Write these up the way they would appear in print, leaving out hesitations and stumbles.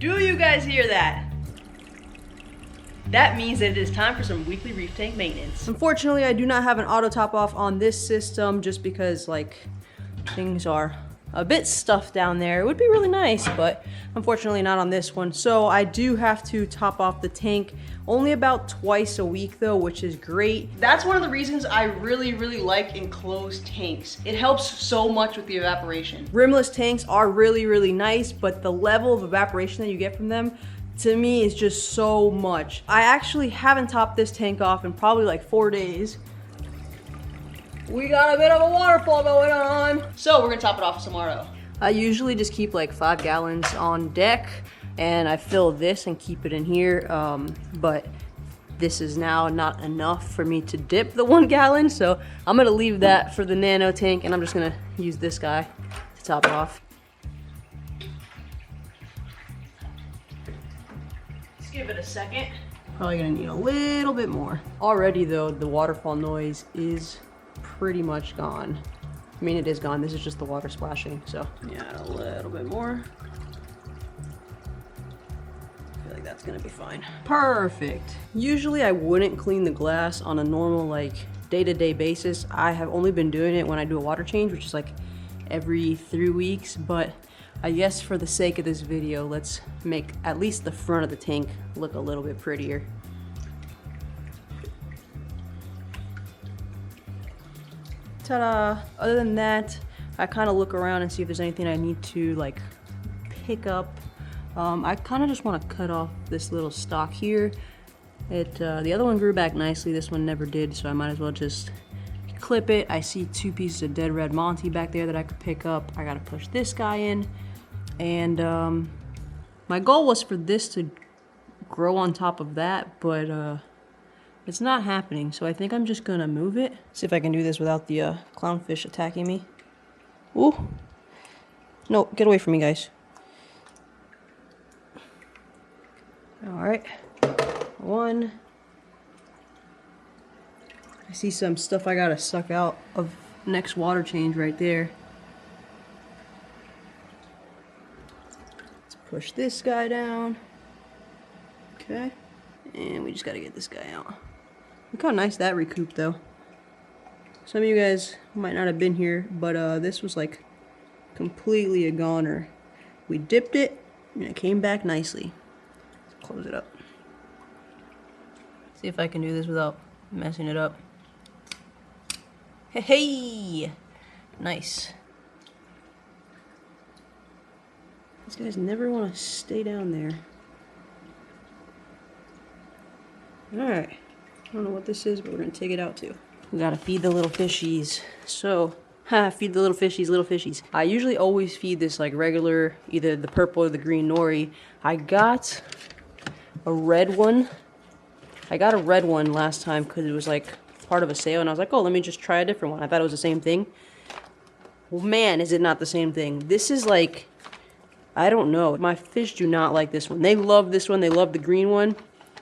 Do you guys hear that? That means that it is time for some weekly reef tank maintenance. Unfortunately, I do not have an auto top off on this system just because like things are a bit stuffed down there. It would be really nice, but unfortunately not on this one. So I do have to top off the tank only about twice a week though, which is great. That's one of the reasons I really like enclosed tanks. It helps so much with the evaporation. Rimless tanks are really nice, but the level of evaporation that you get from them to me is just so much. I actually haven't topped this tank off in probably like 4 days. We got a bit of a waterfall going on. So we're gonna top it off tomorrow. I usually just keep like 5 gallons on deck and I fill this and keep it in here. But this is now not enough for me to dip the 1 gallon. So I'm gonna leave that for the nano tank and I'm just gonna use this guy to top it off. Let's give it a second. Probably gonna need a little bit more. Already though, the waterfall noise is pretty much gone. I mean, it is gone. This is just the water splashing. So yeah, a little bit more. I feel like that's gonna be fine. Perfect. Usually I wouldn't clean the glass on a normal like day-to-day basis. I have only been doing it when I do a water change, which is like every 3 weeks. But I guess for the sake of this video, let's make at least the front of the tank look a little bit prettier. Ta-da! Other than that, I kind of look around and see if there's anything I need to like pick up. I kind of just want to cut off this little stalk here. The other one grew back nicely. This one never did, so I might as well just clip it. I see 2 pieces of dead red Monty back there that I could pick up. I gotta push this guy in, and my goal was for this to grow on top of that, but it's not happening, so I think I'm just gonna move it. See if I can do this without the clownfish attacking me. Ooh. No, get away from me, guys. Alright. 1. I see some stuff I gotta suck out of next water change right there. Let's push this guy down. Okay. And we just gotta get this guy out. Look how nice that recouped though. Some of you guys might not have been here, but this was like completely a goner. We dipped it and it came back nicely. Let's close it up. See if I can do this without messing it up. Hey, hey! Nice. These guys never want to stay down there. Alright. I don't know what this is, but we're gonna take it out too. We gotta feed the little fishies. So, feed the little fishies. I usually always feed this like regular, either the purple or the green nori. I got a red one. I got a red one last time because it was like part of a sale, and I was like, oh, let me just try a different one. I thought it was the same thing. Well, man, is it not the same thing. This is like, I don't know. My fish do not like this one. They love this one. They love the green one.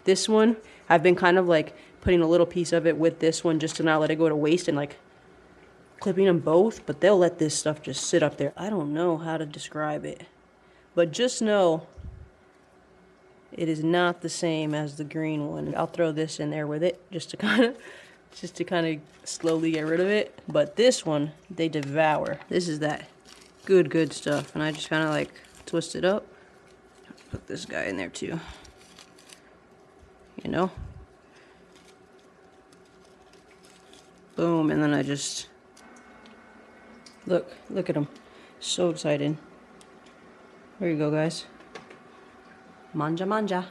This one, I've been kind of like putting a little piece of it with this one just to not let it go to waste and like clipping them both, but they'll let this stuff just sit up there. I don't know how to describe it, but just know it is not the same as the green one. I'll throw this in there with it just to kind of slowly get rid of it. But this one, they devour. This is that good stuff, and I just kind of like twist it up. Put this guy in there too. You know? Boom, and then I just look at him. So excited. There you go, guys. Manja.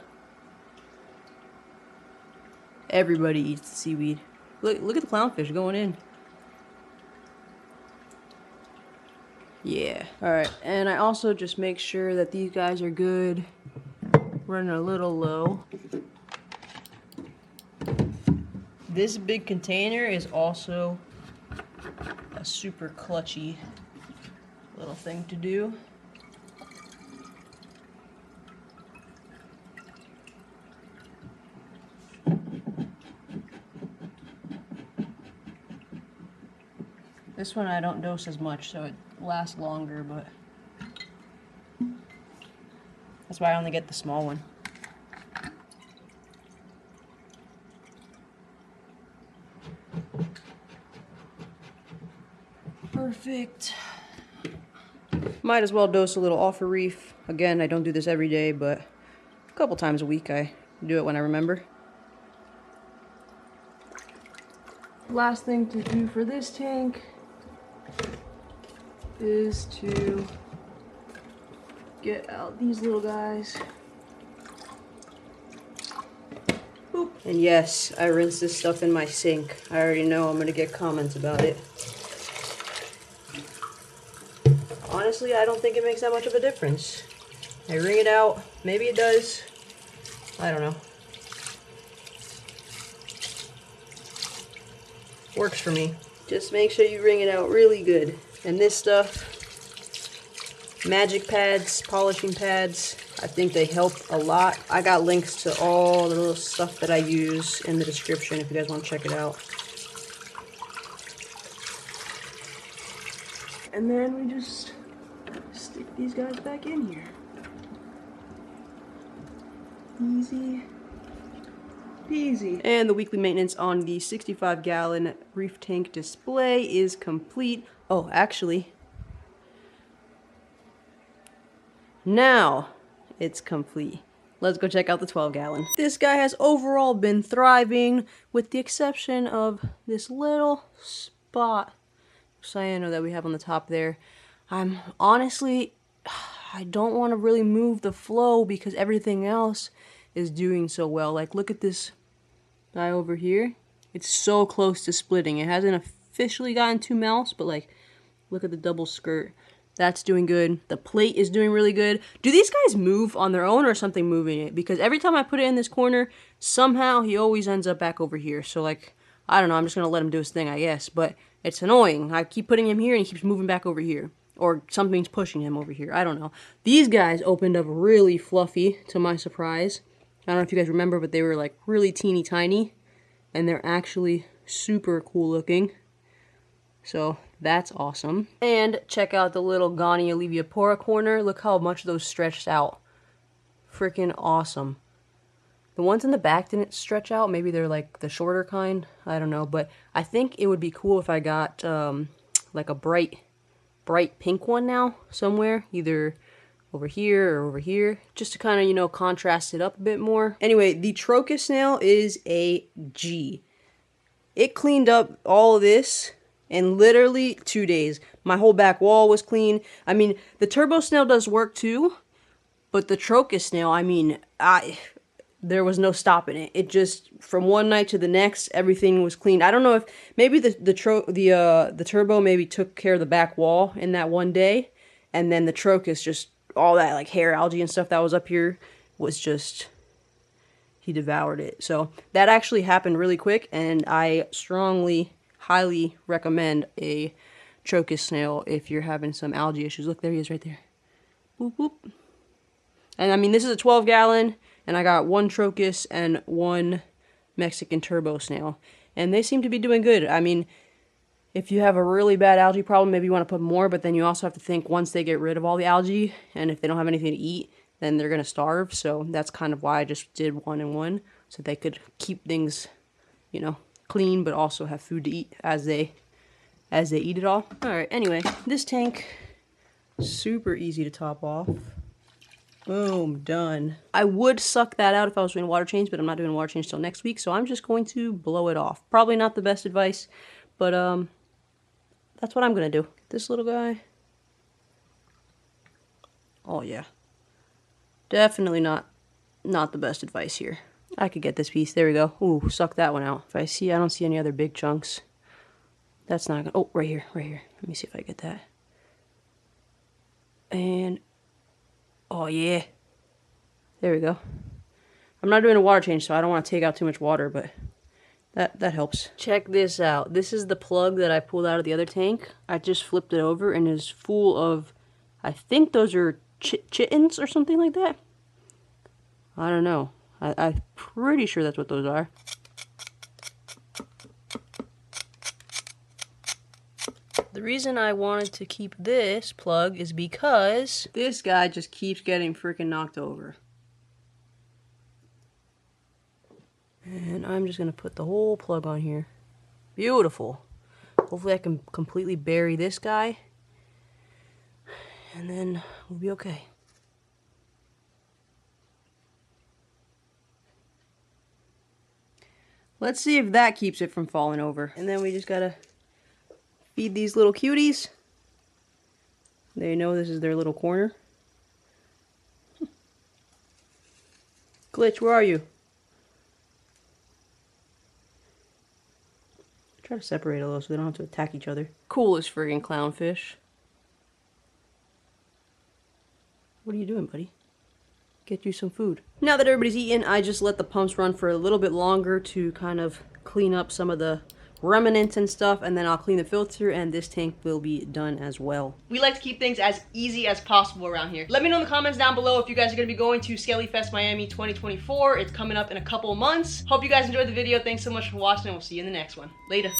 Everybody eats the seaweed. Look at the clownfish going in. Yeah. Alright, and I also just make sure that these guys are good. Running a little low. This big container is also a super clutchy little thing to do. This one I don't dose as much, so it lasts longer, but That's why I only get the small one. Perfect. Might as well dose a little off of Reef. Again, I don't do this every day, but a couple times a week I do it when I remember. Last thing to do for this tank is to get out these little guys. Boop. And yes, I rinse this stuff in my sink. I already know I'm gonna get comments about it. Honestly, I don't think it makes that much of a difference. I wring it out. Maybe it does. I don't know. Works for me. Just make sure you wring it out really good. And this stuff, magic pads, polishing pads, I think they help a lot. I got links to all the little stuff that I use in the description if you guys want to check it out. And then we just stick these guys back in here. Easy peasy. And the weekly maintenance on the 65-gallon Reef tank display is complete. Oh, actually, now it's complete. Let's go check out the 12-gallon. This guy has overall been thriving, with the exception of this little spot cyano that we have on the top there. I'm honestly, I don't want to really move the flow because everything else is doing so well. Like, look at this guy over here. It's so close to splitting. It hasn't officially gotten to mouse, but like, look at the double skirt. That's doing good. The plate is doing really good. Do these guys move on their own or something moving it? Because every time I put it in this corner, somehow he always ends up back over here. So like, I don't know, I'm just gonna let him do his thing, I guess. But it's annoying. I keep putting him here and he keeps moving back over here. Or something's pushing him over here. I don't know. These guys opened up really fluffy, to my surprise. I don't know if you guys remember, but they were like really teeny tiny. And they're actually super cool looking. So that's awesome. And check out the little Gani Alleviapora corner. Look how much those stretched out. Freaking awesome. The ones in the back didn't stretch out. Maybe they're like the shorter kind. I don't know. But I think it would be cool if I got like a bright pink one now somewhere. Either over here or over here. Just to kind of, you know, contrast it up a bit more. Anyway, the Trocus snail is a G. It cleaned up all of this in literally 2 days. My whole back wall was clean. I mean, the turbo snail does work too, but the Trocus snail, I mean, there was no stopping it. It just, from one night to the next, everything was clean. I don't know if, maybe the turbo maybe took care of the back wall in that one day, and then the Trocus just, all that like hair algae and stuff that was up here was just, he devoured it. So that actually happened really quick, and I strongly, highly recommend a Trocus snail if you're having some algae issues. Look, there he is right there. Boop, boop. And I mean, this is a 12-gallon, and I got one Trocus and one Mexican turbo snail. And they seem to be doing good. I mean, if you have a really bad algae problem, maybe you want to put more, but then you also have to think once they get rid of all the algae, and if they don't have anything to eat, then they're going to starve. So that's kind of why I just did 1 and 1, so they could keep things, you know, clean, but also have food to eat as they eat it all. Alright, anyway, this tank, super easy to top off. Boom, done. I would suck that out if I was doing water change, but I'm not doing water change till next week, so I'm just going to blow it off. Probably not the best advice, but that's what I'm gonna do. This little guy. Oh yeah. Definitely not the best advice here. I could get this piece. There we go. Ooh, suck that one out. I don't see any other big chunks. That's not gonna, oh, right here, right here. Let me see if I get that. And, oh yeah. There we go. I'm not doing a water change, so I don't want to take out too much water, but that helps. Check this out. This is the plug that I pulled out of the other tank. I just flipped it over and is full of, I think those are chittens or something like that. I don't know. I'm pretty sure that's what those are. The reason I wanted to keep this plug is because this guy just keeps getting freaking knocked over. And I'm just gonna put the whole plug on here. Beautiful. Hopefully I can completely bury this guy. And then we'll be okay. Let's see if that keeps it from falling over. And then we just gotta feed these little cuties. They know this is their little corner. Glitch, where are you? Try to separate a little so they don't have to attack each other. Coolest friggin' clownfish. What are you doing, buddy? Get you some food. Now that everybody's eaten, I just let the pumps run for a little bit longer to kind of clean up some of the remnants and stuff, and then I'll clean the filter and this tank will be done as well. We like to keep things as easy as possible around here. Let me know in the comments down below if you guys are going to be going to Skelly Fest Miami 2024. It's coming up in a couple of months. Hope you guys enjoyed the video. Thanks so much for watching and we'll see you in the next one. Later.